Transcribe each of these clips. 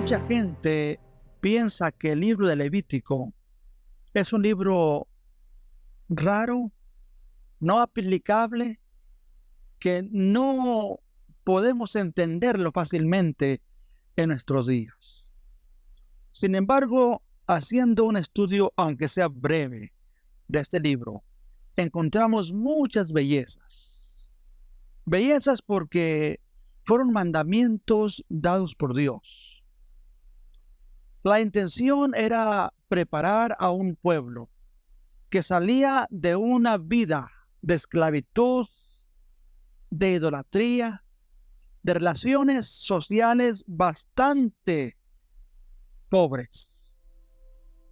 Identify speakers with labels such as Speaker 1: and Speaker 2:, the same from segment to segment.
Speaker 1: Mucha gente piensa que el libro de Levítico es un libro raro, no aplicable, que no podemos entenderlo fácilmente en nuestros días. Sin embargo, haciendo un estudio, aunque sea breve, de este libro, encontramos muchas bellezas. Bellezas porque fueron mandamientos dados por Dios. La intención era preparar a un pueblo que salía de una vida de esclavitud, de idolatría, de relaciones sociales bastante pobres.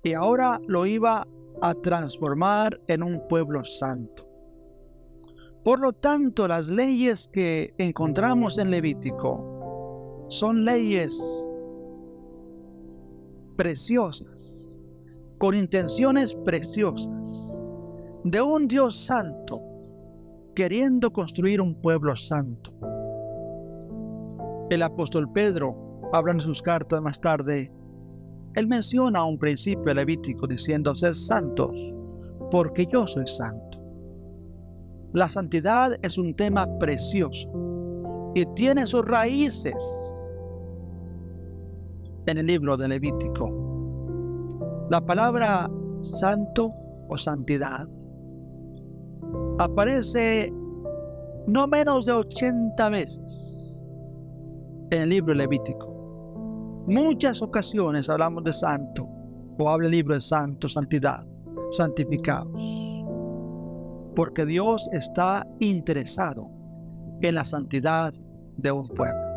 Speaker 1: Y ahora lo iba a transformar en un pueblo santo. Por lo tanto, las leyes que encontramos en Levítico son leyes preciosas, con intenciones preciosas, de un Dios santo, queriendo construir un pueblo santo. El apóstol Pedro, hablando en sus cartas más tarde, él menciona un principio levítico diciendo: sed santos, porque yo soy santo. La santidad es un tema precioso y tiene sus raíces en el libro de Levítico. La palabra santo o santidad aparece no menos de 80 veces en el libro de Levítico. Muchas ocasiones hablamos de santo, o habla el libro de santo, santidad, santificados, porque Dios está interesado en la santidad de un pueblo.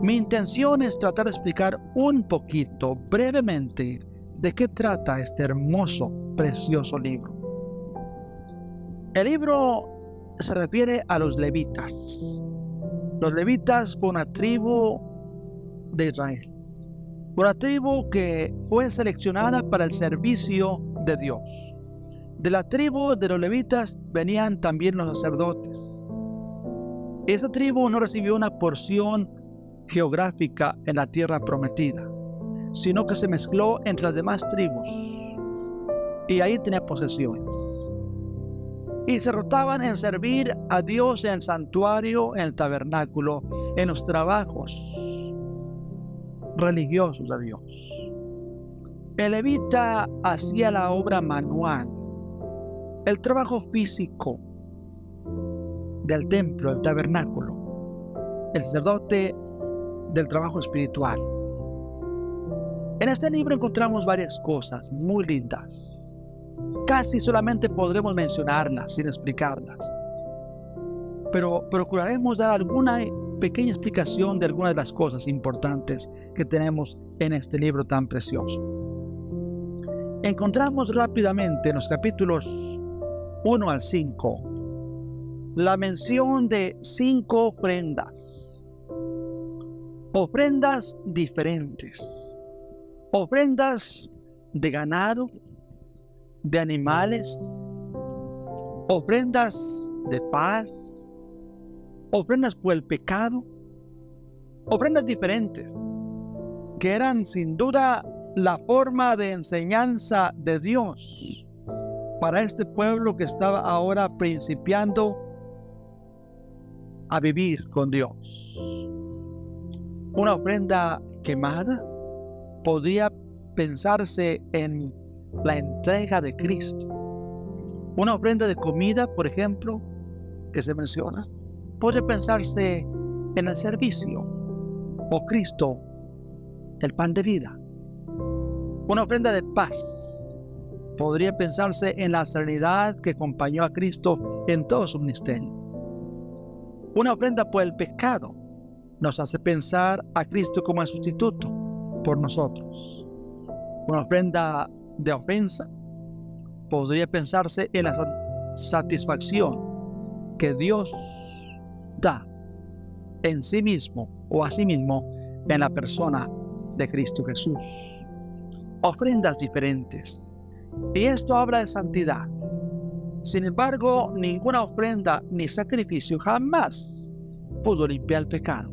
Speaker 1: Mi intención es tratar de explicar un poquito, brevemente, de qué trata este hermoso, precioso libro. El libro se refiere a los levitas. Los levitas fue una tribu de Israel, una tribu que fue seleccionada para el servicio de Dios. De la tribu de los levitas venían también los sacerdotes. Esa tribu no recibió una porción geográfica en la tierra prometida, sino que se mezcló entre las demás tribus y ahí tenía posesiones. Y se rotaban en servir a Dios en el santuario, en el tabernáculo, en los trabajos religiosos a Dios. El levita hacía la obra manual, el trabajo físico del templo, del tabernáculo. El sacerdote del trabajo espiritual. En este libro encontramos varias cosas muy lindas. Casi solamente podremos mencionarlas sin explicarlas, pero procuraremos dar alguna pequeña explicación de algunas de las cosas importantes que tenemos en este libro tan precioso. Encontramos rápidamente en los capítulos 1 al 5 la mención de 5 ofrendas diferentes, ofrendas de ganado, de animales, ofrendas de paz, ofrendas por el pecado, ofrendas diferentes, que eran sin duda la forma de enseñanza de Dios para este pueblo que estaba ahora principiando a vivir con Dios. Una ofrenda quemada podría pensarse en la entrega de Cristo. Una ofrenda de comida, por ejemplo, que se menciona, puede pensarse en el servicio, o Cristo, el pan de vida. Una ofrenda de paz podría pensarse en la serenidad que acompañó a Cristo en todo su ministerio. Una ofrenda por el pecado nos hace pensar a Cristo como el sustituto por nosotros. Una ofrenda de ofensa podría pensarse en la satisfacción que Dios da en sí mismo o a sí mismo en la persona de Cristo Jesús. Ofrendas diferentes. Y esto habla de santidad. Sin embargo, ninguna ofrenda ni sacrificio jamás pudo limpiar el pecado.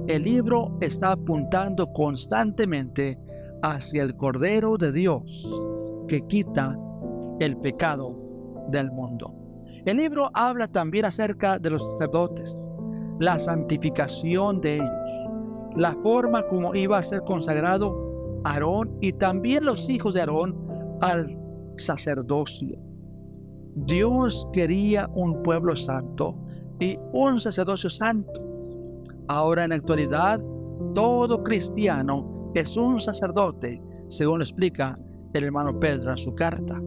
Speaker 1: el libro está apuntando constantemente hacia el Cordero de Dios que quita el pecado del mundo. El libro habla también acerca de los sacerdotes, la santificación de ellos, la forma como iba a ser consagrado Aarón y también los hijos de Aarón al sacerdocio. Dios quería un pueblo santo y un sacerdocio santo. Ahora en la actualidad, todo cristiano es un sacerdote, según lo explica el hermano Pedro en su carta.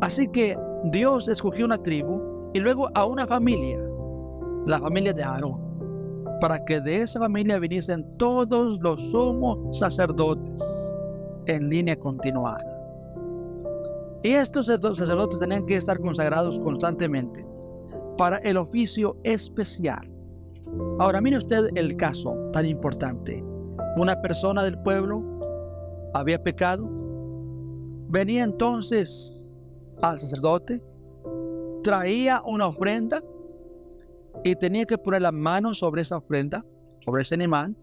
Speaker 1: Así que Dios escogió una tribu y luego a una familia, la familia de Aarón, para que de esa familia viniesen todos los sumos sacerdotes en línea continuada. Y estos sacerdotes tenían que estar consagrados constantemente para el oficio especial. Ahora mire usted el caso tan importante. Una persona del pueblo había pecado, venía entonces al sacerdote, traía una ofrenda y tenía que poner la mano sobre esa ofrenda, sobre ese animal,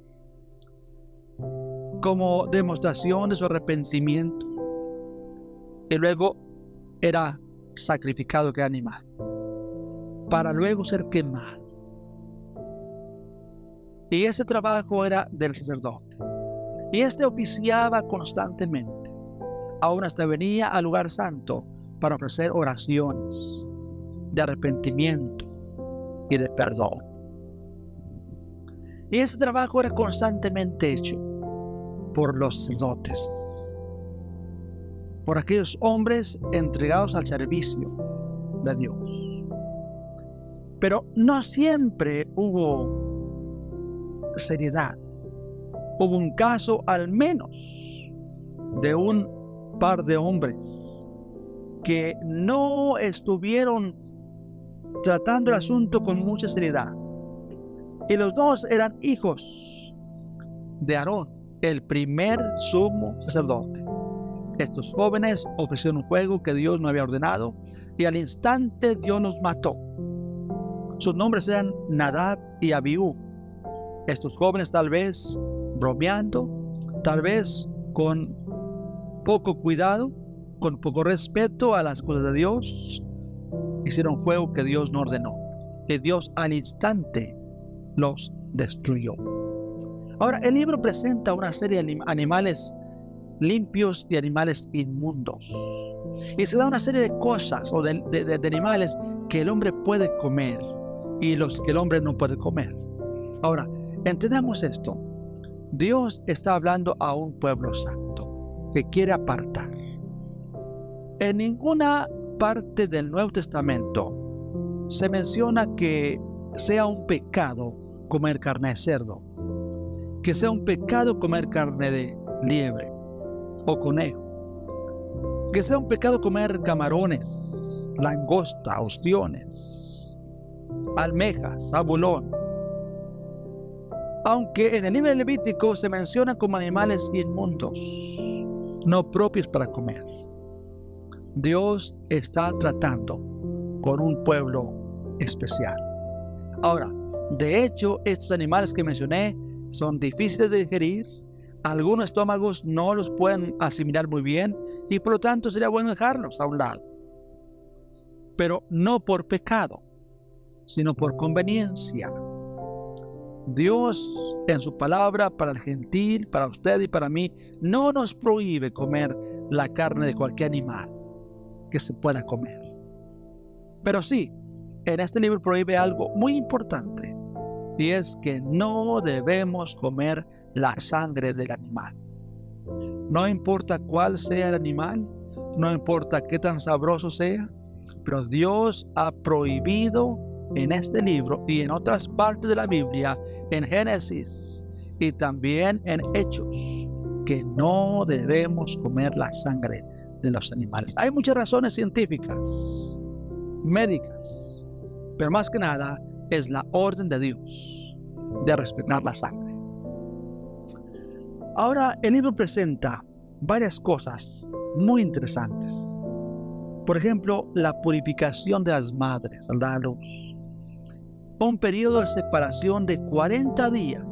Speaker 1: como demostración de su arrepentimiento. Y luego era sacrificado aquel animal para luego ser quemado. Y ese trabajo era del sacerdote. Y este oficiaba constantemente. Aún hasta venía al lugar santo para ofrecer oraciones de arrepentimiento y de perdón. Y ese trabajo era constantemente hecho por los sacerdotes, por aquellos hombres entregados al servicio de Dios. Pero no siempre hubo seriedad. Hubo un caso al menos de un par de hombres que no estuvieron tratando el asunto con mucha seriedad. Y los dos eran hijos de Aarón, el primer sumo sacerdote. Estos jóvenes ofrecieron un fuego que Dios no había ordenado y al instante Dios los mató. Sus nombres eran Nadab y Abiú. Estos jóvenes, tal vez bromeando, tal vez con poco cuidado, con poco respeto a las cosas de Dios, hicieron fuego que Dios no ordenó, que Dios al instante los destruyó. Ahora, el libro presenta una serie de animales limpios y animales inmundos. Y se da una serie de cosas o de animales que el hombre puede comer y los que el hombre no puede comer. Ahora, entendamos esto. Dios está hablando a un pueblo santo que quiere apartar. En ninguna parte del Nuevo Testamento se menciona que sea un pecado comer carne de cerdo, que sea un pecado comer carne de liebre o conejo, que sea un pecado comer camarones, langosta, ostiones, almejas, abulón. Aunque en el libro de Levítico se menciona como animales inmundos, no propios para comer. Dios está tratando con un pueblo especial. Ahora, de hecho, estos animales que mencioné son difíciles de digerir. Algunos estómagos no los pueden asimilar muy bien y por lo tanto sería bueno dejarlos a un lado. Pero no por pecado, sino por conveniencia. Dios en su palabra para el gentil, para usted y para mí, no nos prohíbe comer la carne de cualquier animal que se pueda comer. Pero sí, en este libro prohíbe algo muy importante, y es que no debemos comer la sangre del animal. No importa cuál sea el animal, no importa qué tan sabroso sea, pero Dios ha prohibido en este libro y en otras partes de la Biblia, en Génesis y también en Hechos, que no debemos comer la sangre de los animales. Hay muchas razones científicas, médicas, pero más que nada es la orden de Dios de respetar la sangre. Ahora, el libro presenta varias cosas muy interesantes. Por ejemplo, la purificación de las madres al dar a luz. un periodo de separación de 40 días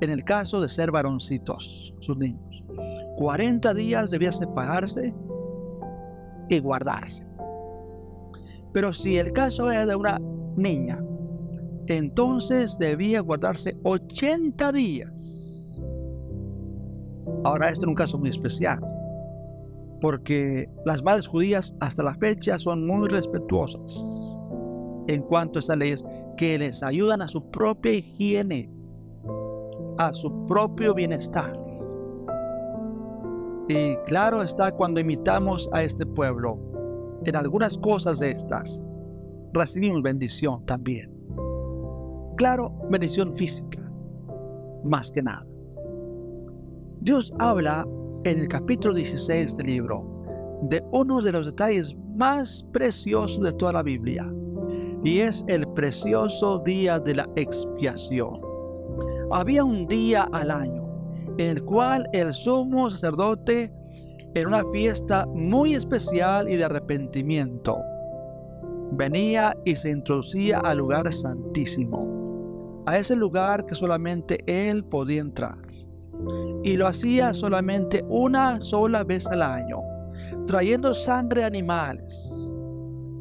Speaker 1: en el caso de ser varoncitos, sus niños. 40 días debía separarse y guardarse. Pero si el caso era de una niña, entonces debía guardarse 80 días. Ahora, este es un caso muy especial, porque las madres judías hasta la fecha son muy respetuosas en cuanto a esas leyes que les ayudan a su propia higiene, a su propio bienestar. Y claro está, cuando imitamos a este pueblo, en algunas cosas de estas, recibimos bendición también. Claro, bendición física, más que nada. Dios habla en el capítulo 16 del libro de uno de los detalles más preciosos de toda la Biblia, y es el precioso día de la expiación. Había un día al año en el cual el sumo sacerdote, en una fiesta muy especial y de arrepentimiento, venía y se introducía al lugar santísimo, a ese lugar que solamente él podía entrar. Y lo hacía solamente una sola vez al año, trayendo sangre de animales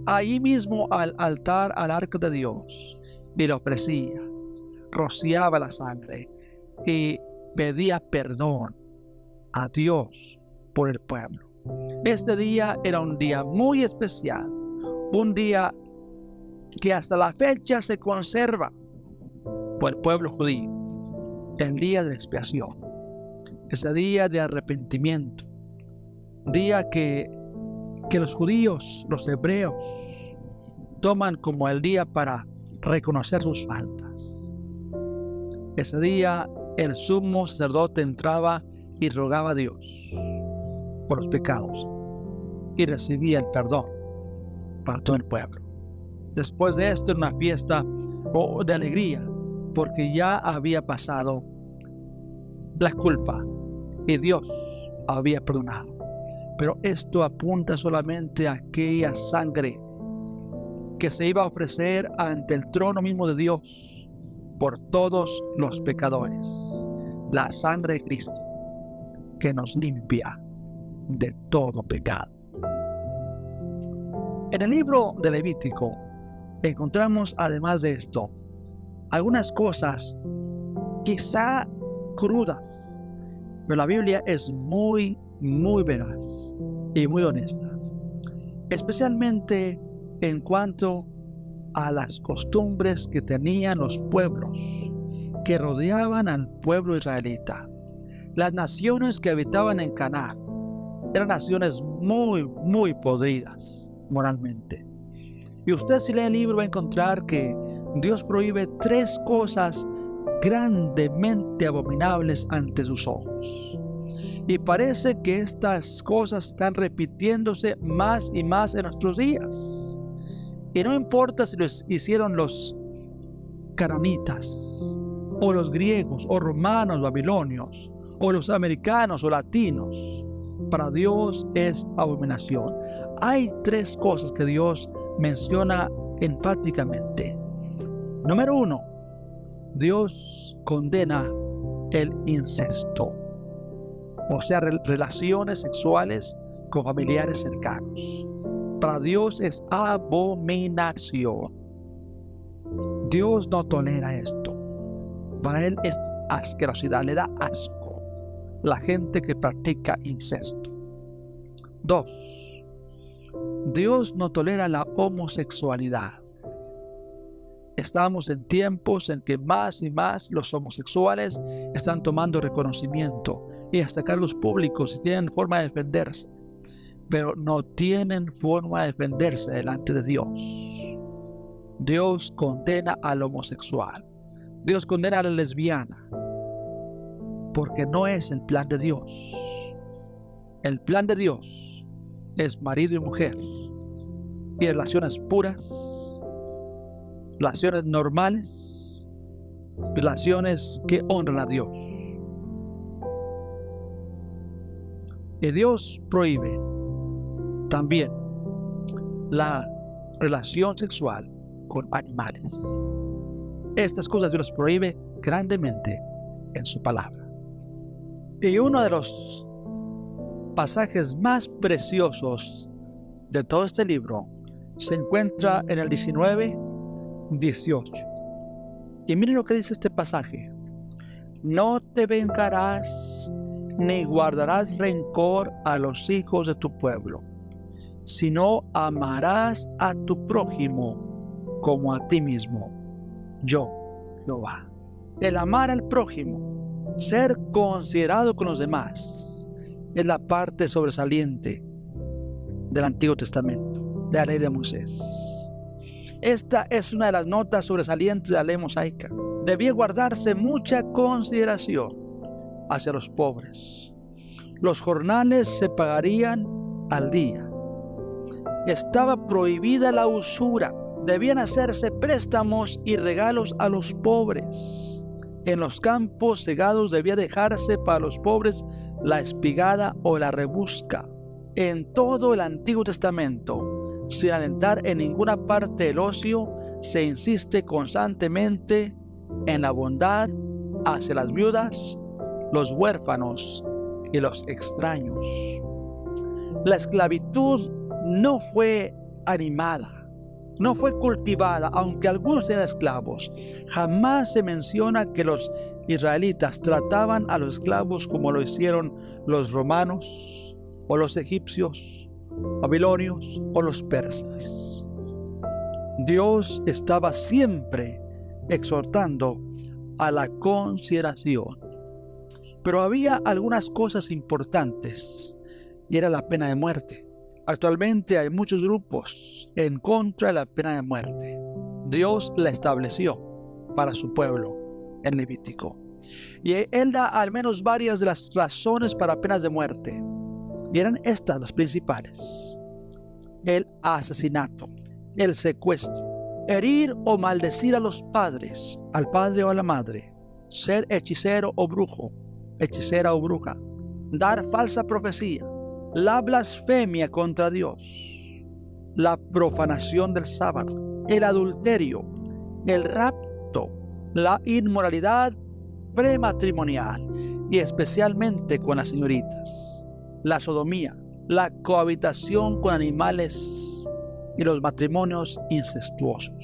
Speaker 1: ahí mismo al altar, al arca de Dios, y lo ofrecía, rociaba la sangre y pedía perdón a Dios por el pueblo. Este día era un día muy especial, un día que hasta la fecha se conserva por el pueblo judío, el día de expiación, ese día de arrepentimiento, día que los judíos, los hebreos, toman como el día para reconocer sus faltas. Ese día el sumo sacerdote entraba y rogaba a Dios por los pecados y recibía el perdón para todo el pueblo. Después de esto, una fiesta de alegría, porque ya había pasado la culpa y Dios había perdonado. Pero esto apunta solamente a aquella sangre que se iba a ofrecer ante el trono mismo de Dios por todos los pecadores. La sangre de Cristo que nos limpia de todo pecado. En el libro de Levítico encontramos, además de esto, algunas cosas quizá crudas, pero la Biblia es muy veraz y muy honesta, especialmente en cuanto a las costumbres que tenían los pueblos que rodeaban al pueblo israelita. Las naciones que habitaban en Canaán eran naciones muy podridas moralmente. Y usted, si lee el libro, va a encontrar que Dios prohíbe 3 cosas grandemente abominables ante sus ojos. Y parece que estas cosas están repitiéndose más y más en nuestros días. Y no importa si los hicieron los cananitas, o los griegos, o romanos, babilonios, o los americanos o latinos, para Dios es abominación. Hay 3 cosas que Dios menciona enfáticamente. Número 1, Dios condena el incesto, o sea, relaciones sexuales con familiares cercanos. Para Dios es abominación. Dios no tolera esto. Para Él es asquerosidad, le da asco la gente que practica incesto. 2, Dios no tolera la homosexualidad. Estamos en tiempos en que más y más los homosexuales están tomando reconocimiento y hasta cargos públicos y tienen forma de defenderse, pero no tienen forma de defenderse delante de Dios. Dios condena al homosexual. Dios condena a la lesbiana, porque no es el plan de Dios. El plan de Dios es marido y mujer, y relaciones puras, relaciones normales, relaciones que honran a Dios. Y Dios prohíbe también la relación sexual con animales. Estas cosas Dios prohíbe grandemente en su palabra. Y uno de los pasajes más preciosos de todo este libro se encuentra en el 19:18. Y miren lo que dice este pasaje: no te vengarás ni guardarás rencor a los hijos de tu pueblo, sino amarás a tu prójimo como a ti mismo. Yo, Jehová. El amar al prójimo, ser considerado con los demás, es la parte sobresaliente del Antiguo Testamento, de la ley de Moisés. Esta es una de las notas sobresalientes de la ley mosaica. Debía guardarse mucha consideración hacia los pobres. Los jornales se pagarían al día. Estaba prohibida la usura. Debían hacerse préstamos y regalos a los pobres. En los campos segados debía dejarse para los pobres la espigada o la rebusca. En todo el Antiguo Testamento, sin alentar en ninguna parte el ocio, se insiste constantemente en la bondad hacia las viudas, los huérfanos y los extraños. La esclavitud no fue animada, no fue cultivada, aunque algunos eran esclavos. Jamás se menciona que los israelitas trataban a los esclavos como lo hicieron los romanos o los egipcios, babilonios o los persas. Dios estaba siempre exhortando a la consideración. Pero había algunas cosas importantes y era la pena de muerte. Actualmente hay muchos grupos en contra de la pena de muerte. Dios la estableció para su pueblo en Levítico. Y Él da al menos varias de las razones para penas de muerte. Y eran estas las principales: el asesinato, el secuestro, herir o maldecir a los padres, al padre o a la madre, ser hechicero o brujo, hechicera o bruja, dar falsa profecía, la blasfemia contra Dios, la profanación del sábado, el adulterio, el rapto, la inmoralidad prematrimonial y especialmente con las señoritas, la sodomía, la cohabitación con animales y los matrimonios incestuosos.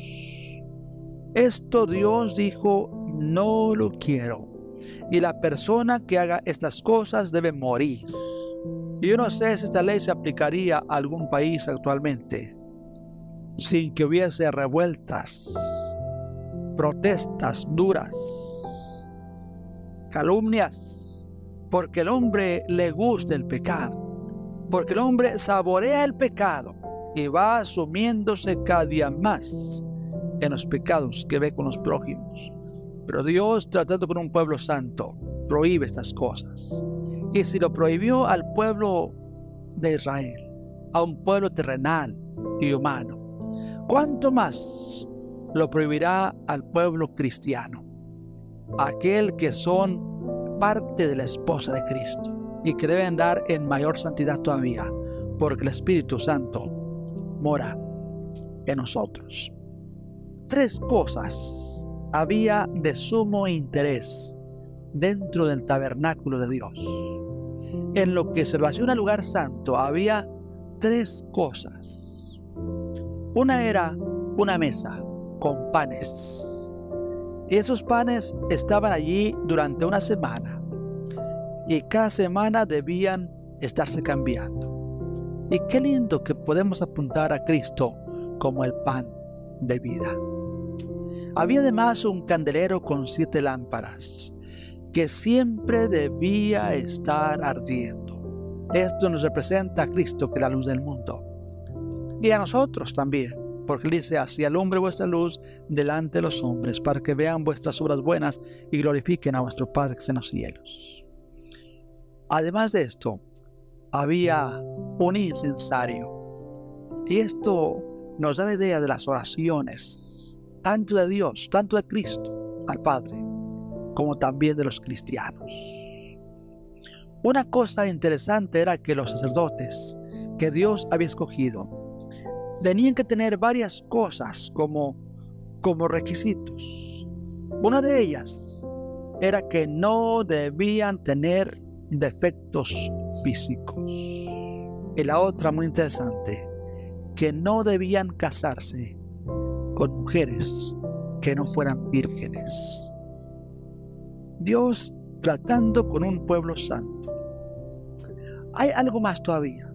Speaker 1: Esto Dios dijo: no lo quiero, y la persona que haga estas cosas debe morir. Y yo no sé si esta ley se aplicaría a algún país actualmente sin que hubiese revueltas, protestas duras, calumnias, porque el hombre le gusta el pecado, porque el hombre saborea el pecado y va asumiéndose cada día más en los pecados que ve con los prójimos. Pero Dios, tratando con un pueblo santo, prohíbe estas cosas. Y si lo prohibió al pueblo de Israel, a un pueblo terrenal y humano, ¿cuánto más lo prohibirá al pueblo cristiano, aquel que son parte de la esposa de Cristo y que deben andar en mayor santidad todavía, porque el Espíritu Santo mora en nosotros? 3 cosas había de sumo interés dentro del tabernáculo de Dios. En lo que se relaciona al lugar santo había 3 cosas. Una era una mesa con panes. Y esos panes estaban allí durante una semana. Y cada semana debían estarse cambiando. Y qué lindo que podemos apuntar a Cristo como el pan de vida. Había además un candelero con 7 lámparas que siempre debía estar ardiendo. Esto nos representa a Cristo, que es la luz del mundo. Y a nosotros también, porque dice: así alumbre vuestra luz delante de los hombres, para que vean vuestras obras buenas y glorifiquen a vuestro Padre que está en los cielos. Además de esto, había un incensario. Y esto nos da la idea de las oraciones, tanto de Dios, tanto de Cristo al Padre, como también de los cristianos. Una cosa interesante era que los sacerdotes que Dios había escogido tenían que tener varias cosas, como como requisitos. Una de ellas era que no debían tener defectos físicos. Y la otra, muy interesante, que no debían casarse con mujeres que no fueran vírgenes. Dios tratando con un pueblo santo. Hay algo más todavía.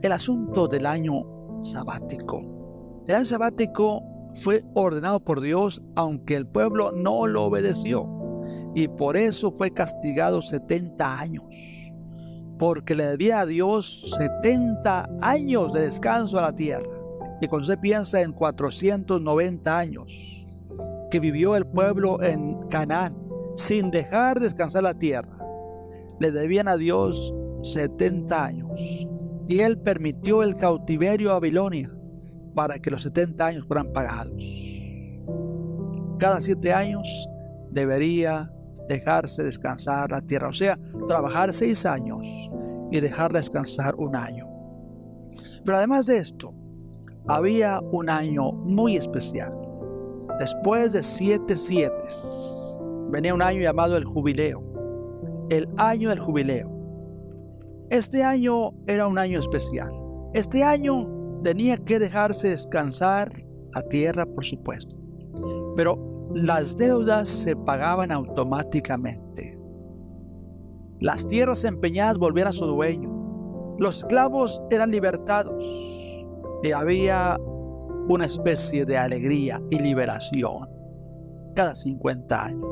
Speaker 1: El asunto del año sabático. El año sabático fue ordenado por Dios, aunque el pueblo no lo obedeció. Y por eso fue castigado 70 años. Porque le debía a Dios 70 años de descanso a la tierra. Y cuando se piensa en 490 años que vivió el pueblo en Canaán sin dejar descansar la tierra, le debían a Dios 70 años. Y Él permitió el cautiverio a Babilonia para que los 70 años fueran pagados. Cada 7 años debería dejarse descansar la tierra, o sea, trabajar 6 años y dejarla descansar 1 año. Pero además de esto, había un año muy especial. Después de 7 sietes, venía un año llamado el jubileo, el año del jubileo. Este año era un año especial. Este año tenía que dejarse descansar la tierra, por supuesto, pero las deudas se pagaban automáticamente. Las tierras empeñadas volvían a su dueño. Los esclavos eran libertados y había una especie de alegría y liberación cada 50 años.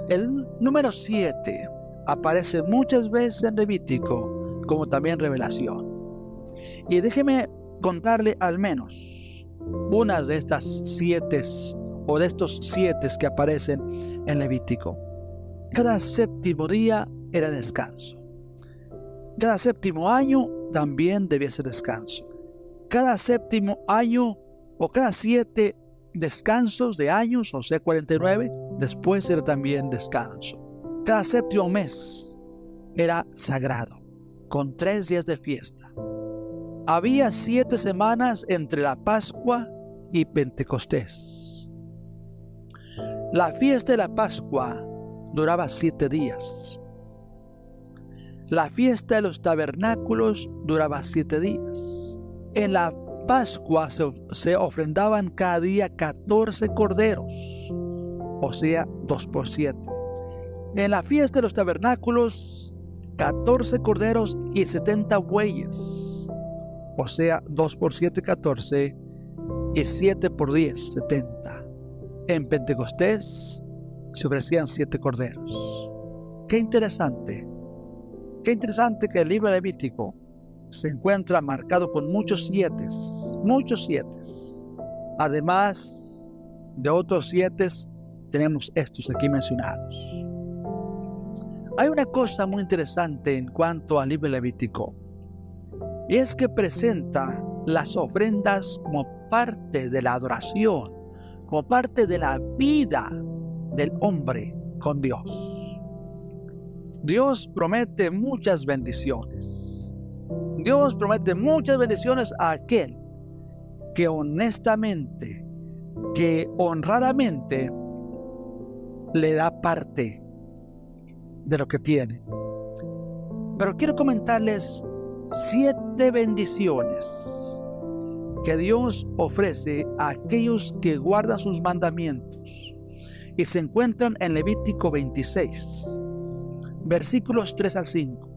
Speaker 1: El número 7 aparece muchas veces en Levítico como también revelación. Y déjeme contarle al menos unas de estas 7 o de estos 7 que aparecen en Levítico. Cada séptimo día era descanso. Cada séptimo año también debía ser descanso. Cada séptimo año o cada 7 descansos de años, o sea 49, después era también descanso. Cada séptimo mes era sagrado, con 3 días de fiesta. Había 7 semanas entre la Pascua y Pentecostés. La fiesta de la Pascua duraba 7 días. La fiesta de los tabernáculos duraba 7 días. En la Pascua se ofrendaban cada día 14 corderos, o sea, 2 por 7. En la fiesta de los tabernáculos, 14 corderos y 70 bueyes, o sea, 2 por 7, 14, y 7 por 10, 70. En Pentecostés se ofrecían 7 corderos. Qué interesante que el libro de Levítico se encuentra marcado con muchos 7, muchos 7. Además de otros 7, tenemos estos aquí mencionados. Hay una cosa muy interesante en cuanto al libro de Levítico, y es que presenta las ofrendas como parte de la adoración, como parte de la vida del hombre con Dios. Dios promete muchas bendiciones. Dios promete muchas bendiciones a aquel que honestamente, que honradamente le da parte de lo que tiene. Pero quiero comentarles 7 bendiciones que Dios ofrece a aquellos que guardan sus mandamientos y se encuentran en Levítico 26, versículos 3 al 5.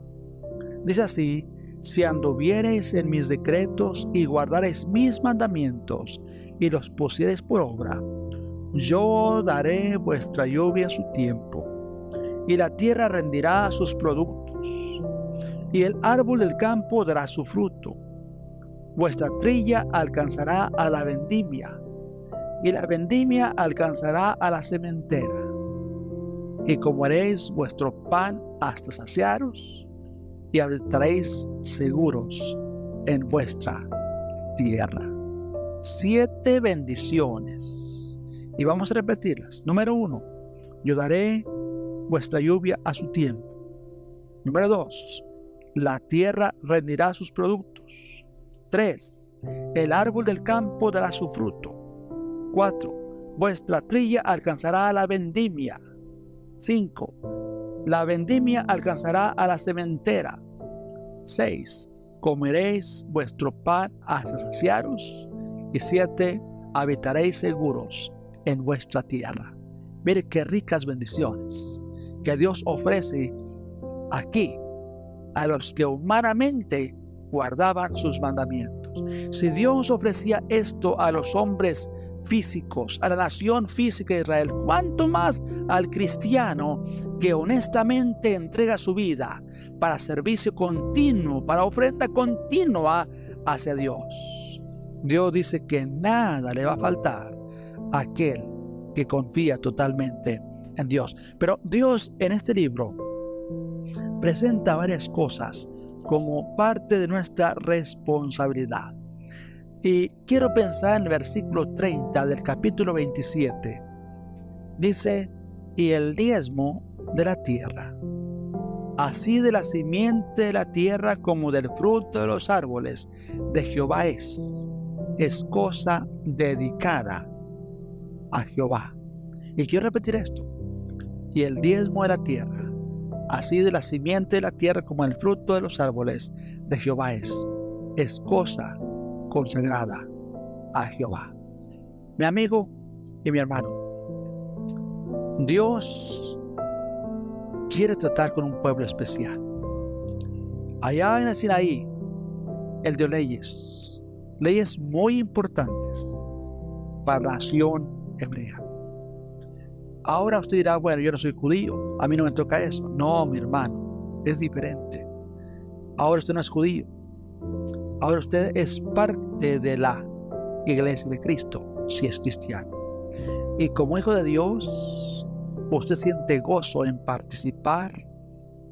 Speaker 1: Dice así: si anduviereis en mis decretos y guardareis mis mandamientos y los pusiereis por obra, yo daré vuestra lluvia en su tiempo, y la tierra rendirá sus productos, y el árbol del campo dará su fruto. Vuestra trilla alcanzará a la vendimia, y la vendimia alcanzará a la sementera. Y comeréis vuestro pan hasta saciaros, y habitaréis seguros en vuestra tierra. 7 bendiciones. Y vamos a repetirlas. Número 1, yo daré vuestra lluvia a su tiempo. Número 2, la tierra rendirá sus productos. 3. El árbol del campo dará su fruto. 4. Vuestra trilla alcanzará la vendimia. 5. La vendimia alcanzará a la sementera. 6. Comeréis vuestro pan hasta saciaros. Y 7. Habitaréis seguros en vuestra tierra. Mire qué ricas bendiciones que Dios ofrece aquí a los que humanamente guardaban sus mandamientos. Si Dios ofrecía esto a los hombres físicos, a la nación física de Israel, ¿cuánto más al cristiano que honestamente entrega su vida para servicio continuo, para ofrenda continua hacia Dios? Dios dice que nada le va a faltar a aquel que confía totalmente en Dios. Pero Dios en este libro presenta varias cosas como parte de nuestra responsabilidad. Y quiero pensar en el versículo 30 del capítulo 27. Dice, y el diezmo de la tierra, así de la simiente de la tierra como del fruto de los árboles de Jehová es cosa dedicada a Jehová. Y quiero repetir esto. Y el diezmo de la tierra, así de la simiente de la tierra como el fruto de los árboles de Jehová es cosa consagrada a Jehová. Mi amigo y mi hermano, Dios quiere tratar con un pueblo especial. Allá en el Sinaí, Él dio leyes muy importantes para la nación hebrea. Ahora usted dirá, bueno, yo no soy judío, a mí no me toca eso. No, mi hermano, es diferente. Ahora usted no es judío. Ahora usted es parte de la iglesia de Cristo, si es cristiano. Y como hijo de Dios, usted siente gozo en participar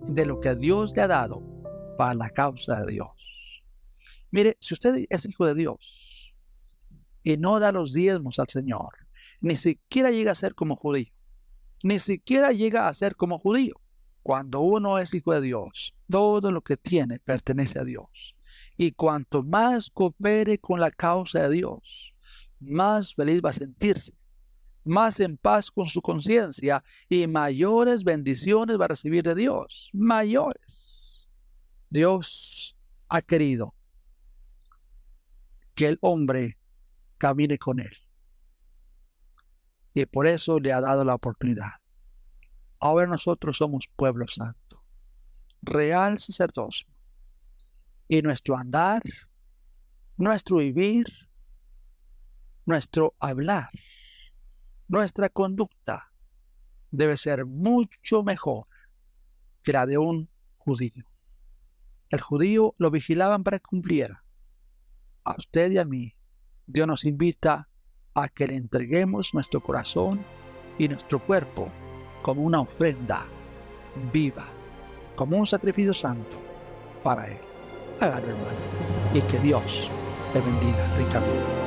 Speaker 1: de lo que Dios le ha dado para la causa de Dios. Mire, si usted es hijo de Dios y no da los diezmos al Señor, ni siquiera llega a ser como judío. Ni siquiera llega a ser como judío. Cuando uno es hijo de Dios, todo lo que tiene pertenece a Dios. Y cuanto más coopere con la causa de Dios, más feliz va a sentirse, más en paz con su conciencia y mayores bendiciones va a recibir de Dios. Mayores. Dios ha querido que el hombre camine con Él. Y por eso le ha dado la oportunidad. Ahora nosotros somos pueblo santo, real sacerdocio. Y nuestro andar, nuestro vivir, nuestro hablar, nuestra conducta debe ser mucho mejor que la de un judío. El judío lo vigilaban para que cumpliera. A usted y a mí, Dios nos invita a que le entreguemos nuestro corazón y nuestro cuerpo como una ofrenda viva, como un sacrificio santo para Él. Hágalo, hermano, y que Dios te bendiga ricamente.